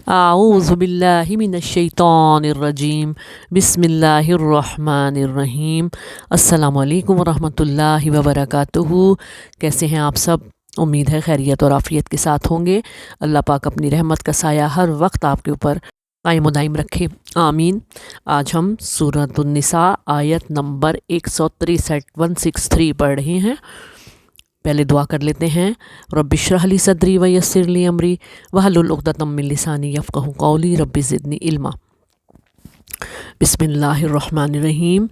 اعوذ باللہ من الشیطان الرجیم بسم اللہ الرحمن الرحیم۔ السلام علیکم ورحمۃ اللہ وبرکاتہ۔ کیسے ہیں آپ سب؟ امید ہے خیریت اور عافیت کے ساتھ ہوں گے۔ اللہ پاک اپنی رحمت کا سایہ ہر وقت آپ کے اوپر قائم و دائم رکھے، آمین۔ آج ہم سورۃ النساء آیت نمبر 163 پڑھ رہے ہیں۔ پہلے دعا کر لیتے ہیں۔ رب اشرح لی صدری ویسر لی امری واحلل عقدۃ من لسانی یفقہوا قولی رب زدنی علما۔ بسم اللہ الرحمن الرحیم۔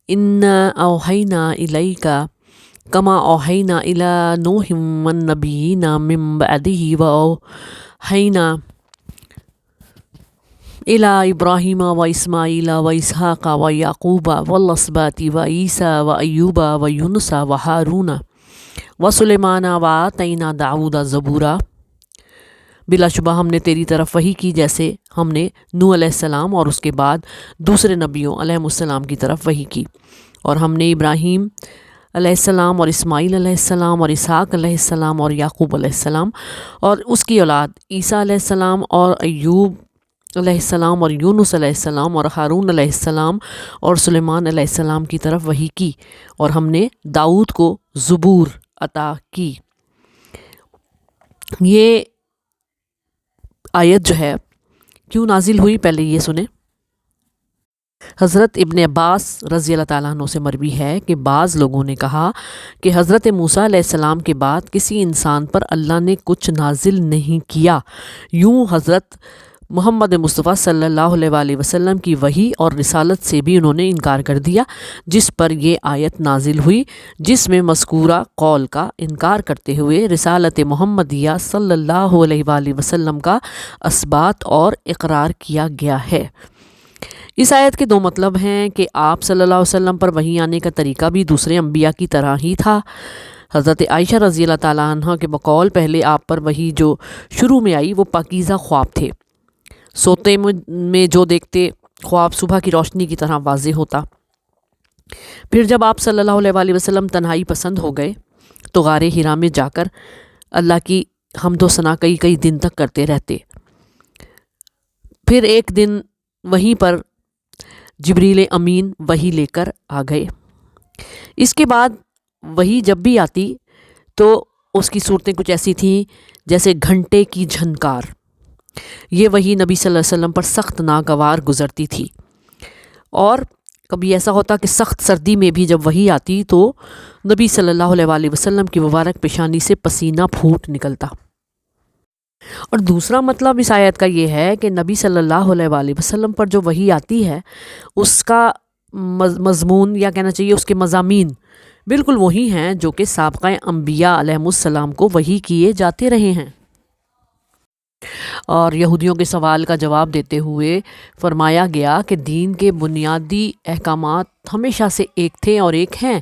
انا اوحینا الیک کما اوحینا الی نوح والنبیین من بعدہ واوحینا الی ابراہیم واسماعیل واسحاق ویعقوب والاسباط وعیسیٰ وایوب ویونس وہارون وسلیمان وآتینا داؤد زبورا۔ بلا شبہ ہم نے تیری طرف وحی کی جیسے ہم نے نوح علیہ السلام اور اس کے بعد دوسرے نبیوں علیہ السلام کی طرف وحی کی، اور ہم نے ابراہیم علیہ السلام اور اسماعیل علیہ السلام اور اسحاق علیہ السلام اور یعقوب علیہ السلام اور اس کی اولاد عیسیٰ علیہ السلام اور ایوب علیہ السلام اور یونس علیہ السلام اور ہارون علیہ السلام اور سلیمان علیہ السلام کی طرف وحی کی، اور ہم نے داؤد کو زبور عطا کی۔ یہ آیت جو ہے کیوں نازل ہوئی، پہلے یہ سنیں۔ حضرت ابن عباس رضی اللہ تعالیٰ عنہ سے مروی ہے کہ بعض لوگوں نے کہا کہ حضرت موسیٰ علیہ السلام کے بعد کسی انسان پر اللہ نے کچھ نازل نہیں کیا، یوں حضرت محمد مصطفیٰ صلی اللہ علیہ وآلہ وسلم کی وحی اور رسالت سے بھی انہوں نے انکار کر دیا، جس پر یہ آیت نازل ہوئی، جس میں مذکورہ قول کا انکار کرتے ہوئے رسالت محمدیہ صلی اللہ علیہ وآلہ وسلم کا اثبات اور اقرار کیا گیا ہے۔ اس آیت کے دو مطلب ہیں کہ آپ صلی اللہ علیہ وسلم پر وحی آنے کا طریقہ بھی دوسرے انبیاء کی طرح ہی تھا۔ حضرت عائشہ رضی اللہ تعالیٰ عنہ کے بقول پہلے آپ پر وحی جو شروع میں آئی وہ پاکیزہ خواب تھے، سوتے میں جو دیکھتے خواب صبح کی روشنی کی طرح واضح ہوتا۔ پھر جب آپ صلی اللہ علیہ وآلہ وسلم تنہائی پسند ہو گئے تو غار حرا میں جا کر اللہ کی حمد و ثنا کئی دن تک کرتے رہتے۔ پھر ایک دن وہیں پر جبریل امین وحی لے کر آ گئے۔ اس کے بعد وحی جب بھی آتی تو اس کی صورتیں کچھ ایسی تھیں جیسے گھنٹے کی جھنکار۔ یہ وحی نبی صلی اللہ علیہ وسلم پر سخت ناگوار گزرتی تھی، اور کبھی ایسا ہوتا کہ سخت سردی میں بھی جب وحی آتی تو نبی صلی اللہ علیہ وآلہ وسلم کی مبارک پیشانی سے پسینہ پھوٹ نکلتا۔ اور دوسرا مطلب اس آیت کا یہ ہے کہ نبی صلی اللہ علیہ وآلہ وسلم پر جو وحی آتی ہے اس کا مضمون یا کہنا چاہیے اس کے مضامین بالکل وہی ہیں جو کہ سابقہ انبیاء علیہ السلام کو وحی کیے جاتے رہے ہیں۔ اور یہودیوں کے سوال کا جواب دیتے ہوئے فرمایا گیا کہ دین کے بنیادی احکامات ہمیشہ سے ایک تھے اور ایک ہیں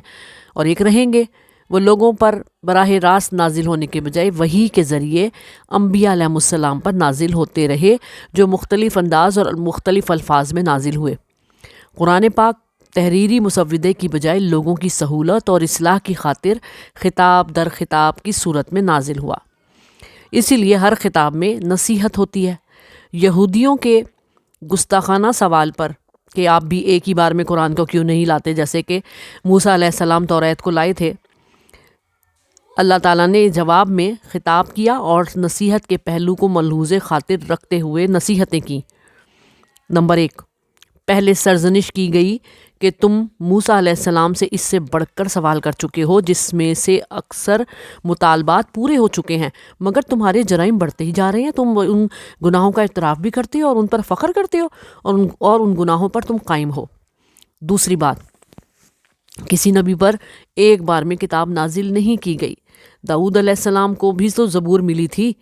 اور ایک رہیں گے۔ وہ لوگوں پر براہ راست نازل ہونے کے بجائے وحی کے ذریعے انبیاء علیہ السلام پر نازل ہوتے رہے، جو مختلف انداز اور مختلف الفاظ میں نازل ہوئے۔ قرآن پاک تحریری مسودے کی بجائے لوگوں کی سہولت اور اصلاح کی خاطر خطاب در خطاب کی صورت میں نازل ہوا، اسی لیے ہر خطاب میں نصیحت ہوتی ہے۔ یہودیوں کے گستاخانہ سوال پر کہ آپ بھی ایک ہی بار میں قرآن کو کیوں نہیں لاتے، جیسے کہ موسیٰ علیہ السلام توریت کو لائے تھے، اللہ تعالیٰ نے جواب میں خطاب کیا اور نصیحت کے پہلو کو ملحوظ خاطر رکھتے ہوئے نصیحتیں کی۔ نمبر 1، پہلے سرزنش کی گئی کہ تم موسیٰ علیہ السلام سے اس سے بڑھ کر سوال کر چکے ہو، جس میں سے اکثر مطالبات پورے ہو چکے ہیں، مگر تمہارے جرائم بڑھتے ہی جا رہے ہیں۔ تم ان گناہوں کا اعتراف بھی کرتے ہو اور ان پر فخر کرتے ہو اور ان گناہوں پر تم قائم ہو۔ دوسری بات، کسی نبی پر ایک بار میں کتاب نازل نہیں کی گئی۔ داؤد علیہ السلام کو بھی تو زبور ملی تھی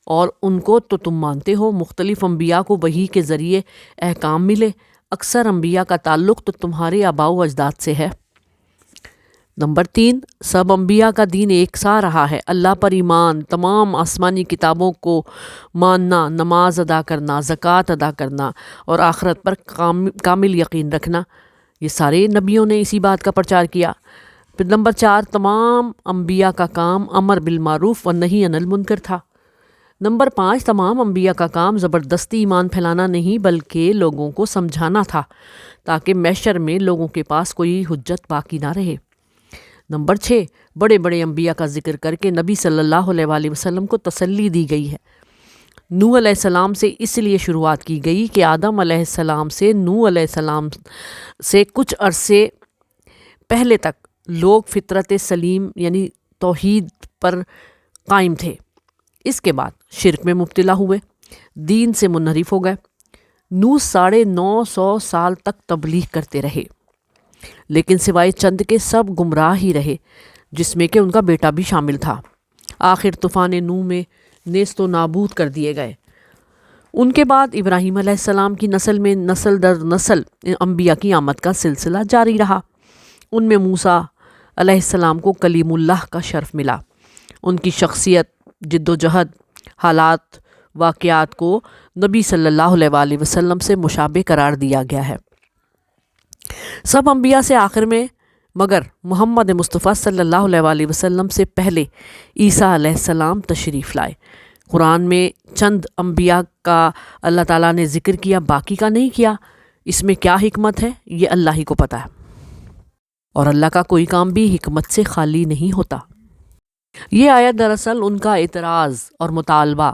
اور ان کو تو تم مانتے ہو۔ مختلف انبیاء کو وحی کے ذریعے احکام ملے، اکثر انبیاء کا تعلق تو تمہارے آباء و اجداد سے ہے۔ نمبر 3، سب انبیاء کا دین ایک سا رہا ہے، اللہ پر ایمان، تمام آسمانی کتابوں کو ماننا، نماز ادا کرنا، زکوٰۃ ادا کرنا اور آخرت پر کامل یقین رکھنا، یہ سارے نبیوں نے اسی بات کا پرچار کیا۔ پھر نمبر 4، تمام انبیاء کا کام امر بالمعروف و نہی عن المنکر تھا۔ نمبر 5، تمام انبیاء کا کام زبردستی ایمان پھیلانا نہیں بلکہ لوگوں کو سمجھانا تھا تاکہ محشر میں لوگوں کے پاس کوئی حجت باقی نہ رہے۔ نمبر 6، بڑے بڑے انبیاء کا ذکر کر کے نبی صلی اللہ علیہ وآلہ وسلم کو تسلی دی گئی ہے۔ نوح علیہ السلام سے اس لیے شروعات کی گئی کہ آدم علیہ السلام سے نوح علیہ السلام سے کچھ عرصے پہلے تک لوگ فطرت سلیم یعنی توحید پر قائم تھے۔ اس کے بعد شرک میں مبتلا ہوئے، دین سے منحرف ہو گئے۔ نوح 950 سال تک تبلیغ کرتے رہے، لیکن سوائے چند کے سب گمراہ ہی رہے، جس میں کہ ان کا بیٹا بھی شامل تھا۔ آخر طوفان نوح میں نیست و نابود کر دیے گئے۔ ان کے بعد ابراہیم علیہ السلام کی نسل میں نسل در نسل انبیاء کی آمد کا سلسلہ جاری رہا۔ ان میں موسیٰ علیہ السلام کو کلیم اللہ کا شرف ملا۔ ان کی شخصیت، جد و جہد، حالات، واقعات کو نبی صلی اللہ علیہ وآلہ وسلم سے مشابہ قرار دیا گیا ہے۔ سب انبیاء سے آخر میں مگر محمد مصطفیٰ صلی اللہ علیہ وآلہ وسلم سے پہلے عیسیٰ علیہ السلام تشریف لائے۔ قرآن میں چند انبیاء کا اللہ تعالیٰ نے ذکر کیا، باقی کا نہیں کیا۔ اس میں کیا حکمت ہے یہ اللہ ہی کو پتہ ہے، اور اللہ کا کوئی کام بھی حکمت سے خالی نہیں ہوتا۔ یہ آیت دراصل ان کا اعتراض اور مطالبہ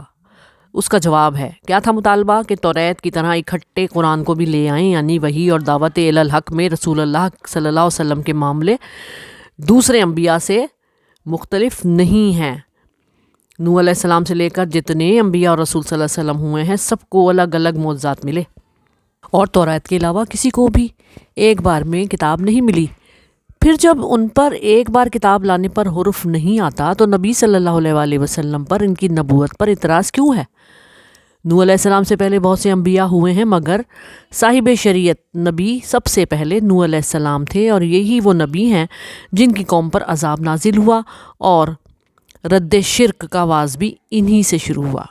اس کا جواب ہے۔ کیا تھا مطالبہ؟ کہ توریت کی طرح اکٹھے قرآن کو بھی لے آئیں، یعنی وحی اور دعوت الی الحق میں رسول اللہ صلی اللہ علیہ وسلم کے معاملے دوسرے انبیاء سے مختلف نہیں ہیں۔ نوح علیہ السلام سے لے کر جتنے انبیاء اور رسول صلی اللہ علیہ وسلم ہوئے ہیں، سب کو الگ الگ معجزات ملے، اور توریت کے علاوہ کسی کو بھی ایک بار میں کتاب نہیں ملی۔ پھر جب ان پر ایک بار کتاب لانے پر حرف نہیں آتا تو نبی صلی اللہ علیہ وآلہ وسلم پر ان کی نبوت پر اعتراض کیوں ہے؟ نوح علیہ السلام سے پہلے بہت سے انبیاء ہوئے ہیں، مگر صاحب شریعت نبی سب سے پہلے نوح علیہ السلام تھے، اور یہی وہ نبی ہیں جن کی قوم پر عذاب نازل ہوا، اور رد شرک کا آغاز بھی انہی سے شروع ہوا۔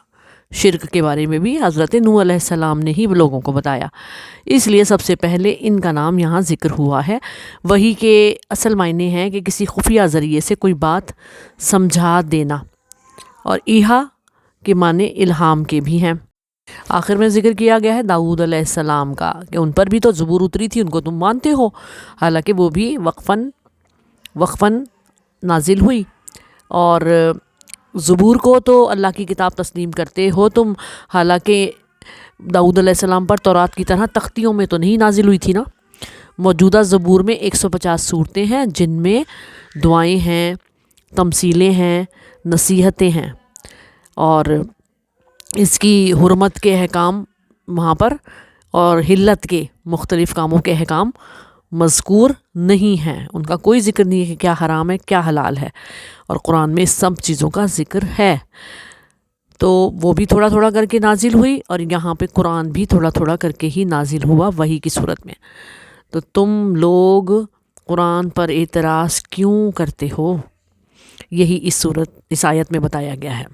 شرک کے بارے میں بھی حضرت نوح علیہ السلام نے ہی لوگوں کو بتایا، اس لیے سب سے پہلے ان کا نام یہاں ذکر ہوا ہے۔ وہی کے اصل معنی ہے کہ کسی خفیہ ذریعے سے کوئی بات سمجھا دینا، اور ایہا کے معنی الہام کے بھی ہیں۔ آخر میں ذکر کیا گیا ہے داؤد علیہ السلام کا، کہ ان پر بھی تو زبور اتری تھی، ان کو تم مانتے ہو، حالانکہ وہ بھی وقفاً نازل ہوئی، اور زبور کو تو اللہ کی کتاب تسلیم کرتے ہو تم، حالانکہ داؤد علیہ السلام پر تورات کی طرح تختیوں میں تو نہیں نازل ہوئی تھی نا۔ موجودہ زبور میں 150 صورتیں ہیں، جن میں دعائیں ہیں، تمثیلیں ہیں، نصیحتیں ہیں، اور اس کی حرمت کے احکام وہاں پر اور حلت کے مختلف کاموں کے احکام مذکور نہیں ہیں۔ ان کا کوئی ذکر نہیں ہے کہ کیا حرام ہے کیا حلال ہے، اور قرآن میں سب چیزوں کا ذکر ہے۔ تو وہ بھی تھوڑا تھوڑا کر کے نازل ہوئی، اور یہاں پہ قرآن بھی تھوڑا تھوڑا کر کے ہی نازل ہوا وحی کی صورت میں۔ تو تم لوگ قرآن پر اعتراض کیوں کرتے ہو؟ یہی اس آیت میں بتایا گیا ہے۔